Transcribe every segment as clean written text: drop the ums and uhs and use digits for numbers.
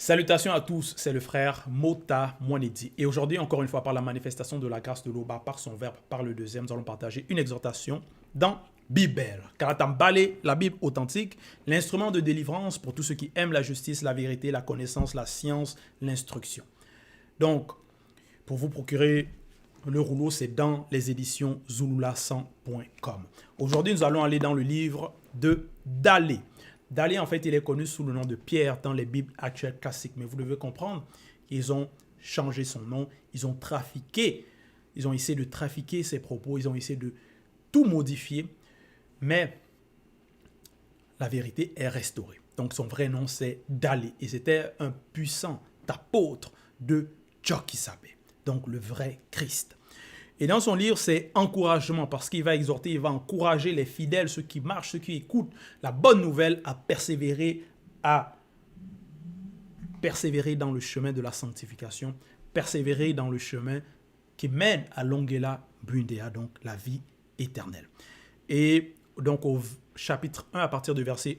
Salutations à tous, c'est le frère Mota Mwanedi. Et aujourd'hui, encore une fois, par la manifestation de la grâce de l'Oba, par son verbe, par le deuxième, nous allons partager une exhortation dans Bible. Karatambale, la Bible authentique, l'instrument de délivrance pour tous ceux qui aiment la justice, la vérité, la connaissance, la science, l'instruction. Donc, pour vous procurer le rouleau, c'est dans les éditions zulula100.com. Aujourd'hui, nous allons aller dans le livre de Dalé. Dalé, en fait, il est connu sous le nom de Pierre dans les Bibles actuelles classiques. Mais vous devez comprendre, ils ont changé son nom, ils ont trafiqué, ils ont essayé de trafiquer ses propos, ils ont essayé de tout modifier. Mais la vérité est restaurée. Donc son vrai nom, c'est Dalé. Et c'était un puissant apôtre de Djokisabé, donc le vrai Christ. Et dans son livre, c'est encouragement, parce qu'il va exhorter, il va encourager les fidèles, ceux qui marchent, ceux qui écoutent la bonne nouvelle, à persévérer dans le chemin de la sanctification, persévérer dans le chemin qui mène à l'Ongela Bundea, donc la vie éternelle. Et donc au chapitre 1, à partir du verset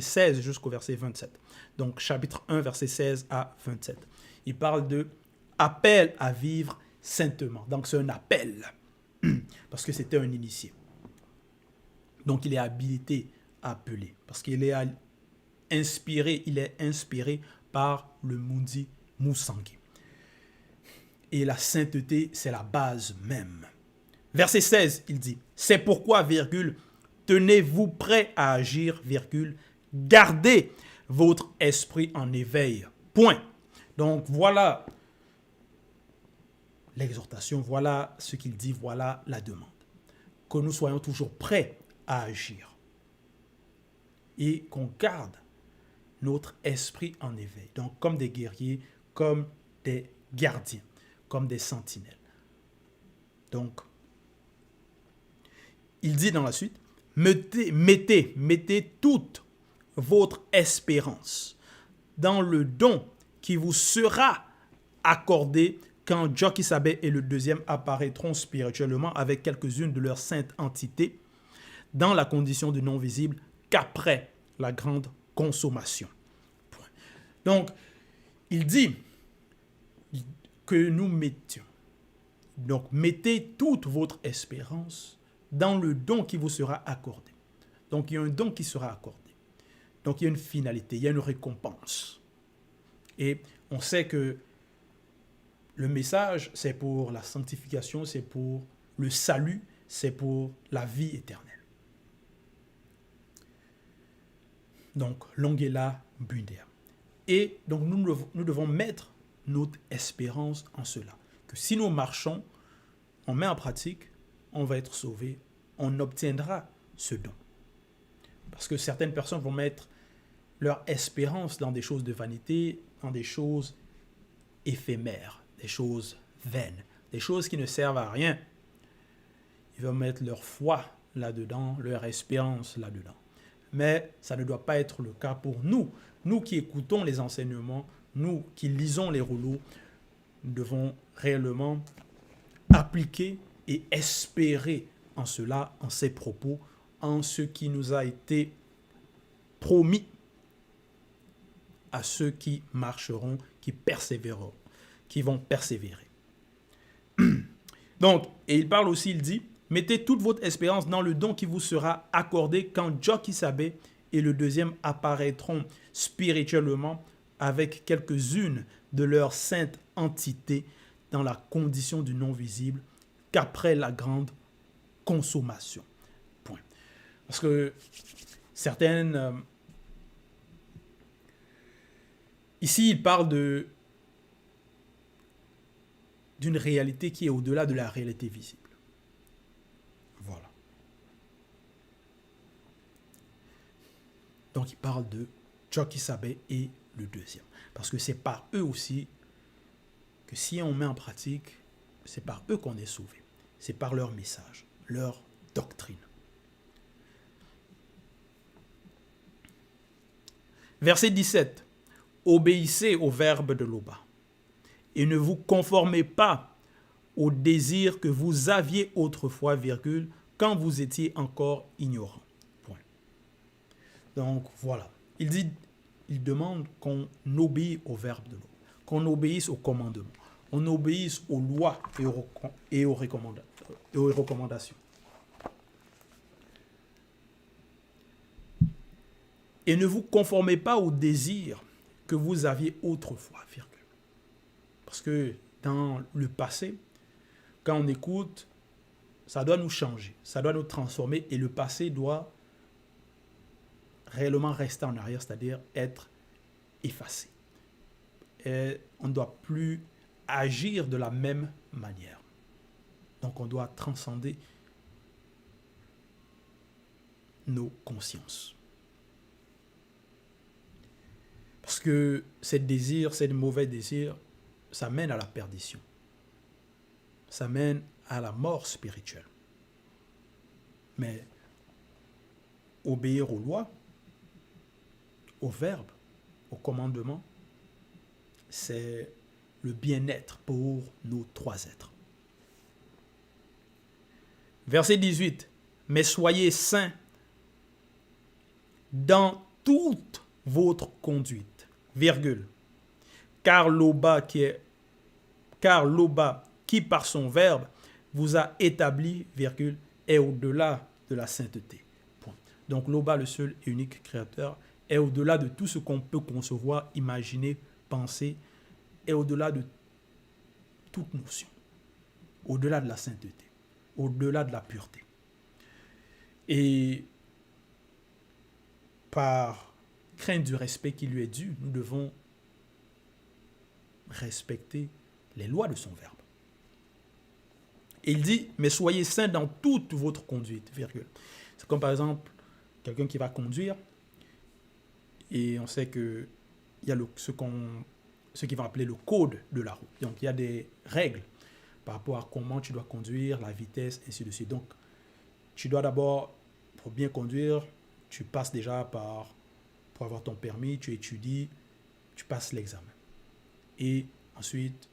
16 jusqu'au verset 27. Donc chapitre 1, verset 16 à 27. Il parle de appel à vivre saintement. Donc c'est un appel, parce que c'était un initié. Donc il est habilité à appeler, parce qu'il est inspiré par le Mundi Musangi. Et la sainteté, c'est la base même. Verset 16, il dit, c'est pourquoi, virgule, tenez-vous prêts à agir, virgule, gardez votre esprit en éveil. Point. Donc voilà l'exhortation, voilà ce qu'il dit, voilà la demande. Que nous soyons toujours prêts à agir et qu'on garde notre esprit en éveil. Donc comme des guerriers, comme des gardiens, comme des sentinelles. Donc, il dit dans la suite, mettez toute votre espérance dans le don qui vous sera accordé quand Djokisabé et le deuxième apparaîtront spirituellement avec quelques-unes de leurs saintes entités dans la condition du non-visible qu'après la grande consommation. Donc, il dit que nous mettions. Donc, mettez toute votre espérance dans le don qui vous sera accordé. Donc, il y a un don qui sera accordé. Donc, il y a une finalité, il y a une récompense. Et on sait que le message, c'est pour la sanctification, c'est pour le salut, c'est pour la vie éternelle. Donc, l'Ongela Bundea. Et donc, nous devons mettre notre espérance en cela. Que si nous marchons, on met en pratique, on va être sauvé, on obtiendra ce don. Parce que certaines personnes vont mettre leur espérance dans des choses de vanité, dans des choses éphémères, des choses vaines, des choses qui ne servent à rien. Ils vont mettre leur foi là-dedans, leur espérance là-dedans. Mais ça ne doit pas être le cas pour nous. Nous qui écoutons les enseignements, nous qui lisons les rouleaux, nous devons réellement appliquer et espérer en cela, en ces propos, en ce qui nous a été promis à ceux qui marcheront, qui persévéreront, qui vont persévérer. Donc, et il parle aussi, il dit, mettez toute votre espérance dans le don qui vous sera accordé quand Djokisabé et le deuxième apparaîtront spirituellement avec quelques-unes de leurs saintes entités dans la condition du non-visible qu'après la grande consommation. Point. Parce que certaines... ici, il parle d'une réalité qui est au-delà de la réalité visible. Voilà. Donc, il parle de Djokisabé et le deuxième. Parce que c'est par eux aussi que si on met en pratique, c'est par eux qu'on est sauvé. C'est par leur message, leur doctrine. Verset 17. Obéissez au verbe de l'Oba et ne vous conformez pas au désir que vous aviez autrefois, virgule, quand vous étiez encore ignorant. Point. Donc voilà. Il dit il demande qu'on obéisse au verbe de l'eau, qu'on obéisse aux commandements, on obéisse aux lois et aux recommandations. Et ne vous conformez pas aux désirs que vous aviez autrefois, virgule. Parce que dans le passé, quand on écoute, ça doit nous changer, ça doit nous transformer et le passé doit réellement rester en arrière, c'est-à-dire être effacé. Et on ne doit plus agir de la même manière. Donc on doit transcender nos consciences. Parce que ces désirs, ces mauvais désirs, ça mène à la perdition. Ça mène à la mort spirituelle. Mais obéir aux lois, aux verbes, aux commandements, c'est le bien-être pour nos trois êtres. Verset 18. Mais soyez saints dans toute votre conduite, virgule. Car l'Oba qui par son verbe vous a établi, virgule, est au-delà de la sainteté. Point. Donc l'Oba, le seul et unique créateur, est au-delà de tout ce qu'on peut concevoir, imaginer, penser, est au-delà de toute notion, au-delà de la sainteté, au-delà de la pureté. Et par crainte du respect qui lui est dû, nous devons respecter les lois de son verbe. Et il dit, mais soyez saints dans toute votre conduite, virgule. C'est comme par exemple, quelqu'un qui va conduire, et on sait qu'il y a ce qu'ils vont appeler le code de la route. Donc, il y a des règles par rapport à comment tu dois conduire, la vitesse, ainsi de suite. Donc, tu dois d'abord, pour bien conduire, tu passes déjà pour avoir ton permis, tu étudies, tu passes l'examen. Et ensuite,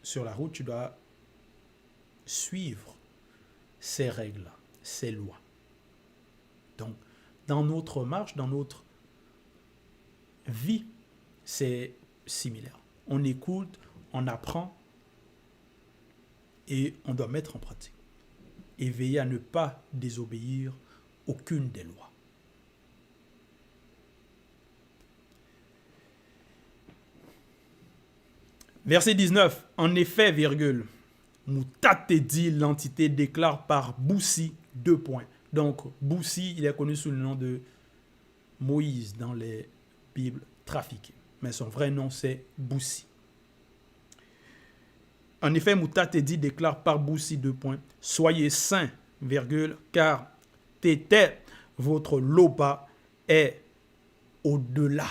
sur la route, tu dois suivre ces règles-là, ces lois. Donc, dans notre marche, dans notre vie, c'est similaire. On écoute, on apprend et on doit mettre en pratique. Et veiller à ne pas désobéir aucune des lois. Verset 19. En effet, virgule, Moutatedi, l'entité déclare par Boussi, 2 points. Donc, Boussi, il est connu sous le nom de Moïse dans les Bibles trafiquées. Mais son vrai nom, c'est Boussi. En effet, Moutatedi déclare par Boussi, 2 points. Soyez saints, virgule, car Tété, votre Loba, est au-delà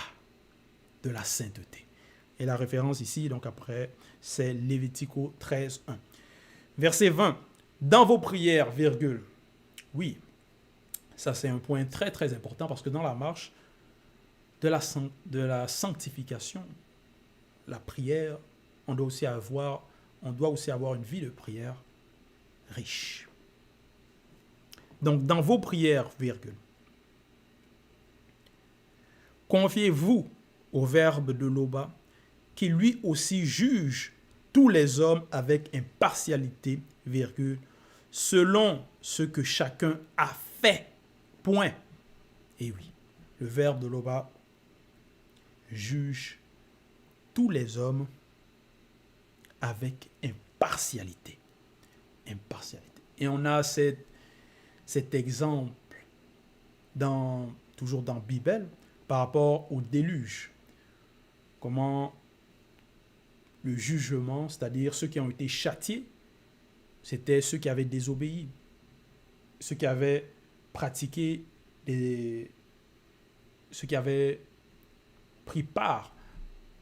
de la sainteté. Et la référence ici, donc après, c'est Lévitique 13, 1. Verset 20. Dans vos prières, virgule. Oui, ça c'est un point très très important parce que dans la marche de la sanctification, la prière, on doit aussi avoir une vie de prière riche. Donc dans vos prières, virgule. Confiez-vous au verbe de l'Oba qui lui aussi juge tous les hommes avec impartialité, virgule, selon ce que chacun a fait. Point. Et oui, le verbe de l'Oba juge tous les hommes avec impartialité. Impartialité. Et on a cet exemple toujours dans la Bible par rapport au déluge. Comment le jugement, c'est-à-dire ceux qui ont été châtiés, c'était ceux qui avaient désobéi, ceux qui avaient pratiqué, ceux qui avaient pris part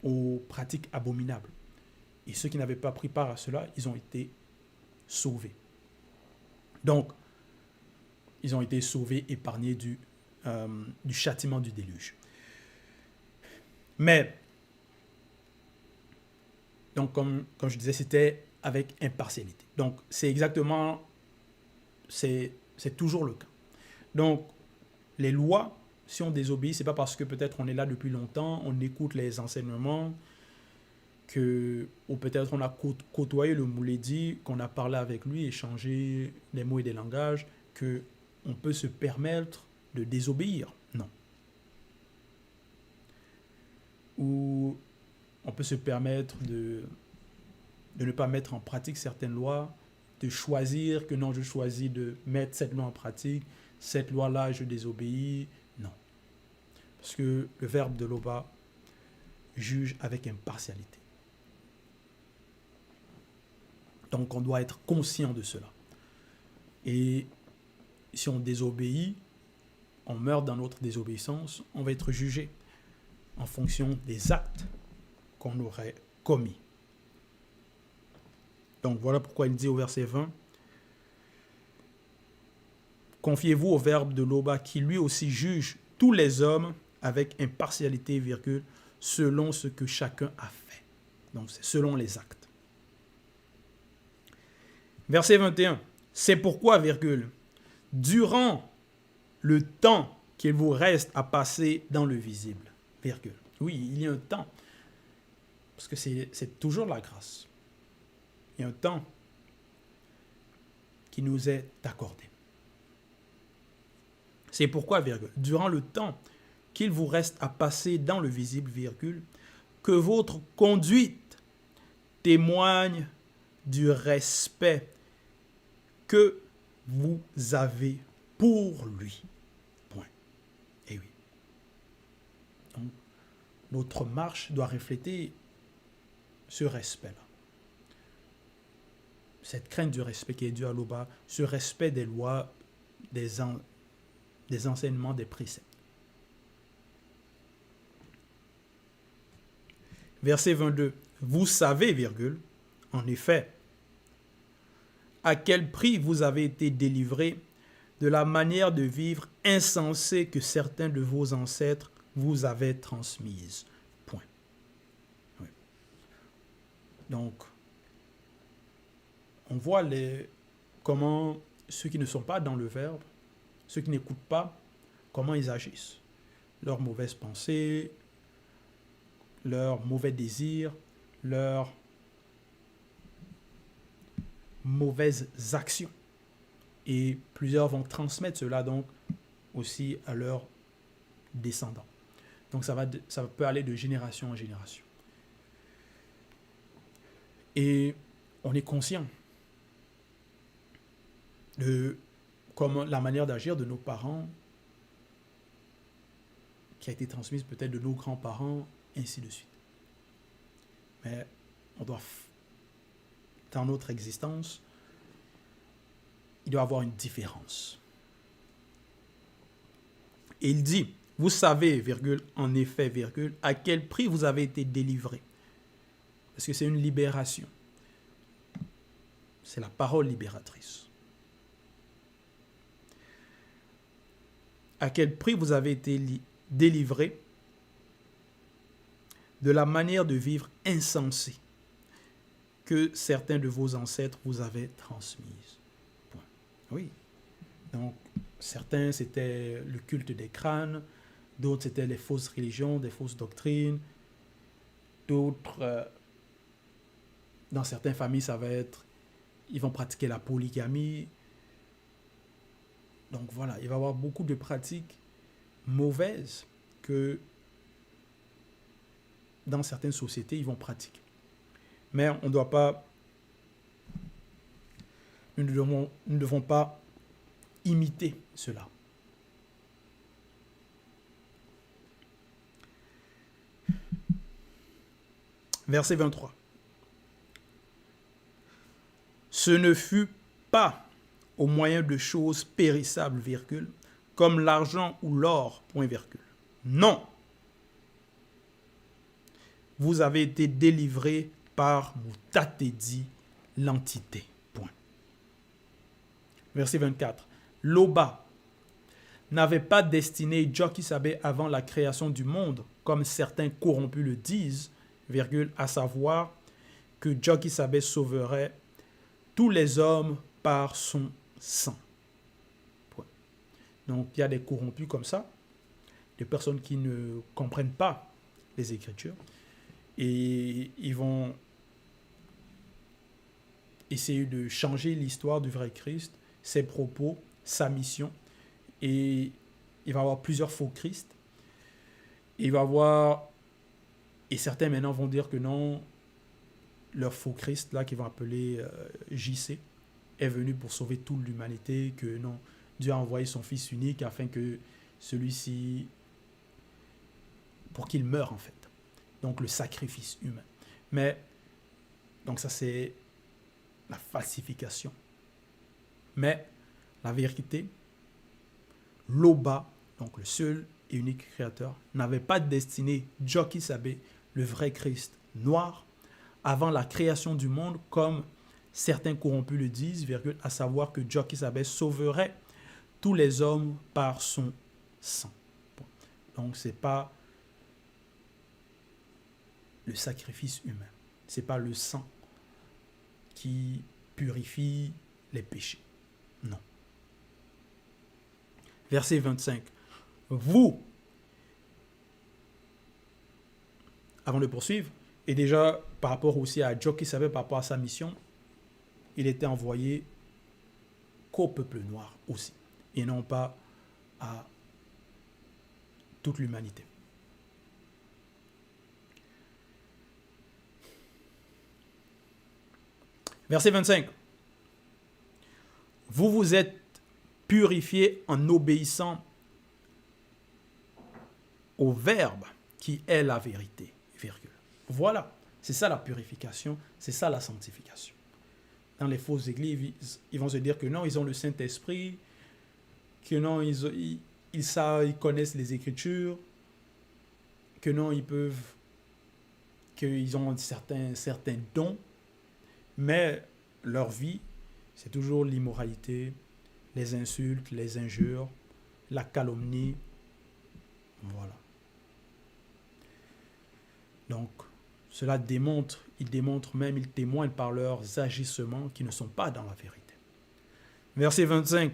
aux pratiques abominables. Et ceux qui n'avaient pas pris part à cela, ils ont été sauvés. Donc, ils ont été sauvés, épargnés du châtiment du déluge. Mais, donc comme je disais, c'était avec impartialité. Donc, c'est exactement, c'est toujours le cas. Donc, les lois si on désobéit, c'est pas parce que peut-être on est là depuis longtemps, on écoute les enseignements, ou peut-être on a côtoyé le Mouledi, qu'on a parlé avec lui, échangé des mots et des langages, qu'on peut se permettre de désobéir. Non. Ou on peut se permettre de ne pas mettre en pratique certaines lois, de choisir que non, je choisis de mettre cette loi en pratique, cette loi-là, je désobéis. Non. Parce que le verbe de Loba juge avec impartialité. Donc, on doit être conscient de cela. Et si on désobéit, on meurt dans notre désobéissance, on va être jugé en fonction des actes qu'on aurait commis. Donc, voilà pourquoi il dit au verset 20, « Confiez-vous au verbe de Loba qui lui aussi juge tous les hommes avec impartialité, virgule, selon ce que chacun a fait. » Donc, c'est selon les actes. Verset 21. C'est pourquoi, virgule, durant le temps qu'il vous reste à passer dans le visible, virgule. Oui, il y a un temps. Parce que c'est toujours la grâce. Il y a un temps qui nous est accordé. C'est pourquoi, virgule, durant le temps qu'il vous reste à passer dans le visible, virgule, que votre conduite témoigne du respect que vous avez pour lui. Point. Et oui. Donc, notre marche doit refléter ce respect-là. Cette crainte du respect qui est due à Loba, ce respect des lois, des enseignements, des préceptes. Verset 22. Vous savez, virgule, en effet, à quel prix vous avez été délivrés de la manière de vivre insensée que certains de vos ancêtres vous avaient transmise. Point. Oui. Donc, on voit comment ceux qui ne sont pas dans le verbe, ceux qui n'écoutent pas, comment ils agissent. Leurs mauvaises pensées, leurs mauvais désirs, leurs mauvaises actions. Et plusieurs vont transmettre cela donc aussi à leurs descendants. Donc ça peut aller de génération en génération. Et on est conscient de comment la manière d'agir de nos parents qui a été transmise peut-être de nos grands-parents, ainsi de suite. Mais on doit, dans notre existence, il doit y avoir une différence. Et il dit, vous savez, virgule, en effet, virgule, à quel prix vous avez été délivrés. Parce que c'est une libération. C'est la parole libératrice. À quel prix vous avez été délivrés de la manière de vivre insensée que certains de vos ancêtres vous avaient transmise. Point. Oui. Donc, certains, c'était le culte des crânes, d'autres, c'était les fausses religions, des fausses doctrines, d'autres, dans certaines familles, ça va être, ils vont pratiquer la polygamie. Donc voilà, il va y avoir beaucoup de pratiques mauvaises que dans certaines sociétés, ils vont pratiquer. Mais on ne doit pas, nous ne devons pas imiter cela. Verset 23. Ce ne fut pas au moyen de choses périssables, virgule, comme l'argent ou l'or, point virgule. Non. Vous avez été délivrés par Moutatedi, l'entité. Point. Verset 24. Loba n'avait pas destiné Djokisabe avant la création du monde, comme certains corrompus le disent, virgule, à savoir que Djokisabe sauverait tous les hommes par son sang. Point. Donc, il y a des corrompus comme ça des personnes qui ne comprennent pas les Écritures. Et ils vont essayer de changer l'histoire du vrai Christ, ses propos, sa mission. Et il va y avoir plusieurs faux Christ. Et il va y avoir... Et certains maintenant vont dire que non, leur faux Christ, là, qu'ils vont appeler JC, est venu pour sauver toute l'humanité, que non, Dieu a envoyé son Fils unique afin que celui-ci... pour qu'il meure, en fait. Donc, le sacrifice humain. Mais, donc ça, c'est la falsification. Mais, la vérité, Loba, donc le seul et unique créateur, n'avait pas destiné Joki Sabé, le vrai Christ noir, avant la création du monde, comme certains corrompus le disent, virgule, à savoir que Joki Sabé sauverait tous les hommes par son sang. Bon. Donc, ce n'est pas le sacrifice humain. Ce n'est pas le sang qui purifie les péchés. Non. Verset 25. Vous, avant de poursuivre, et déjà par rapport aussi à Joki Sabé, par rapport à sa mission, il était envoyé qu'au peuple noir aussi, et non pas à toute l'humanité. Verset 25. Vous vous êtes purifiés en obéissant au Verbe qui est la vérité. Virgule. Voilà, c'est ça la purification, c'est ça la sanctification. Dans les fausses églises, ils vont se dire que non, ils ont le Saint-Esprit, que non, ils savent, ils connaissent les Écritures, que non, ils peuvent, qu'ils ont certains dons, mais leur vie, c'est toujours l'immoralité, les insultes, les injures, la calomnie. Voilà. Donc, cela démontre, ils témoignent par leurs agissements qui ne sont pas dans la vérité. Verset 25.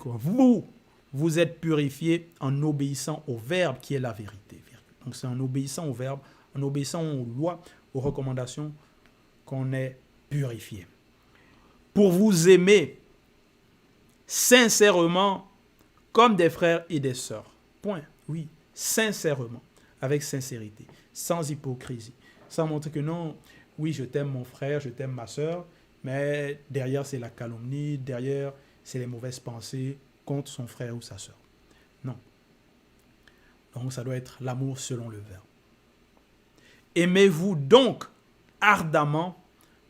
Vous êtes purifiés en obéissant au Verbe qui est la vérité. Donc, c'est en obéissant au Verbe, en obéissant aux lois, aux recommandations qu'on est purifié. Pour vous aimer sincèrement comme des frères et des sœurs. Point. Oui, sincèrement, avec sincérité, sans hypocrisie, sans montrer que non, oui, je t'aime mon frère, je t'aime ma sœur, mais derrière c'est la calomnie, derrière c'est les mauvaises pensées contre son frère ou sa sœur. Non. Donc ça doit être l'amour selon le Verbe. Aimez-vous donc ardemment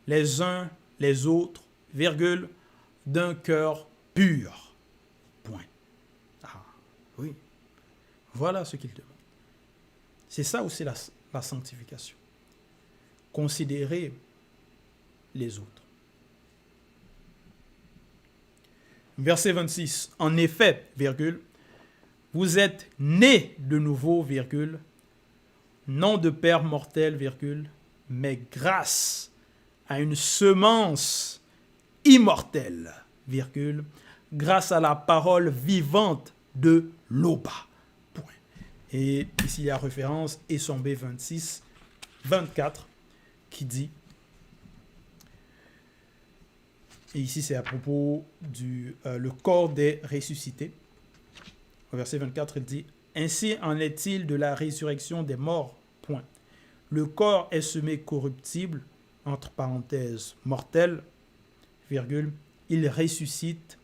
les uns les autres, virgule, d'un cœur pur. Point. Ah, oui. Voilà ce qu'il demande. C'est ça aussi la sanctification. Considérer les autres. Verset 26. En effet, virgule, vous êtes nés de nouveau, virgule, non de père mortel, virgule, mais grâce à une semence immortelle, virgule, grâce à la parole vivante de Loba. Point. Et ici, il y a référence Essombé 26, 24, qui dit, et ici c'est à propos du le corps des ressuscités. Au verset 24, il dit, ainsi en est-il de la résurrection des morts. Point. Le corps est semé corruptible, entre parenthèses, mortel, virgule, il ressuscite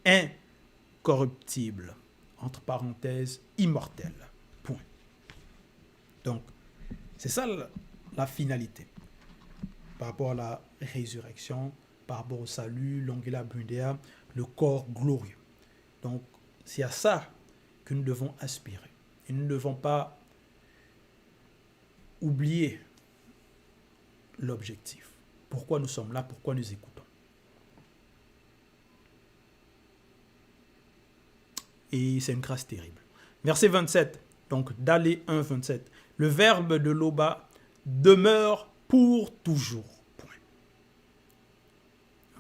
incorruptible, entre parenthèses, immortel. Point. Donc, c'est ça la finalité. Par rapport à la résurrection, par rapport au salut, l'ongula bundea, le corps glorieux. Donc, c'est à ça que nous devons aspirer. Et nous ne devons pas oublier l'objectif. Pourquoi nous sommes là, pourquoi nous écoutons. Et c'est une grâce terrible. Verset 27, donc Dalé 1, 27. Le verbe de Loba demeure pour toujours. Point.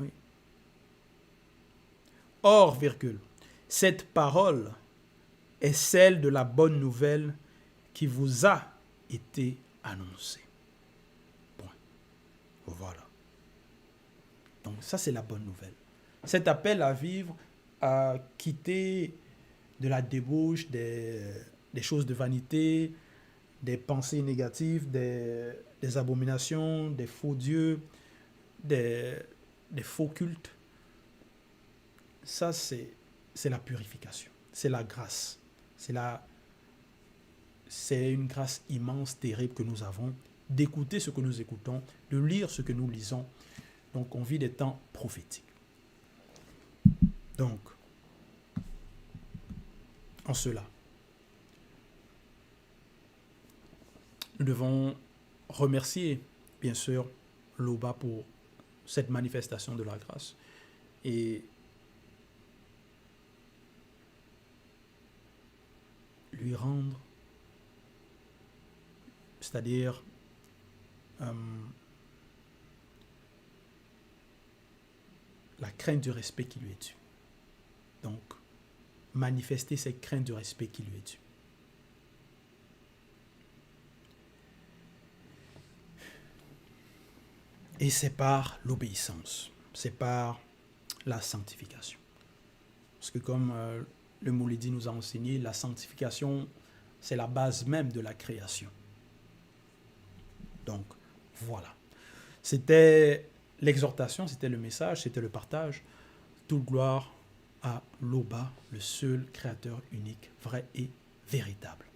Oui. Or, virgule, cette parole est celle de la bonne nouvelle qui vous a été annoncée. Point. Voilà. Donc ça, c'est la bonne nouvelle. Cet appel à vivre, à quitter de la débauche, des choses de vanité, des pensées négatives, des abominations, des faux dieux, des faux cultes. Ça, c'est la purification. C'est la grâce. C'est une grâce immense, terrible que nous avons d'écouter ce que nous écoutons, de lire ce que nous lisons. Donc, on vit des temps prophétiques. Donc, en cela, nous devons remercier, bien sûr, l'Oba pour cette manifestation de la grâce et lui rendre, c'est-à-dire la crainte du respect qui lui est due. Donc, manifester cette crainte du respect qui lui est due. Et c'est par l'obéissance, c'est par la sanctification. Parce que comme le Moulidi nous a enseigné, la sanctification, c'est la base même de la création. Donc, voilà. C'était l'exhortation, c'était le message, c'était le partage. Toute gloire à l'Oba, le seul créateur unique, vrai et véritable.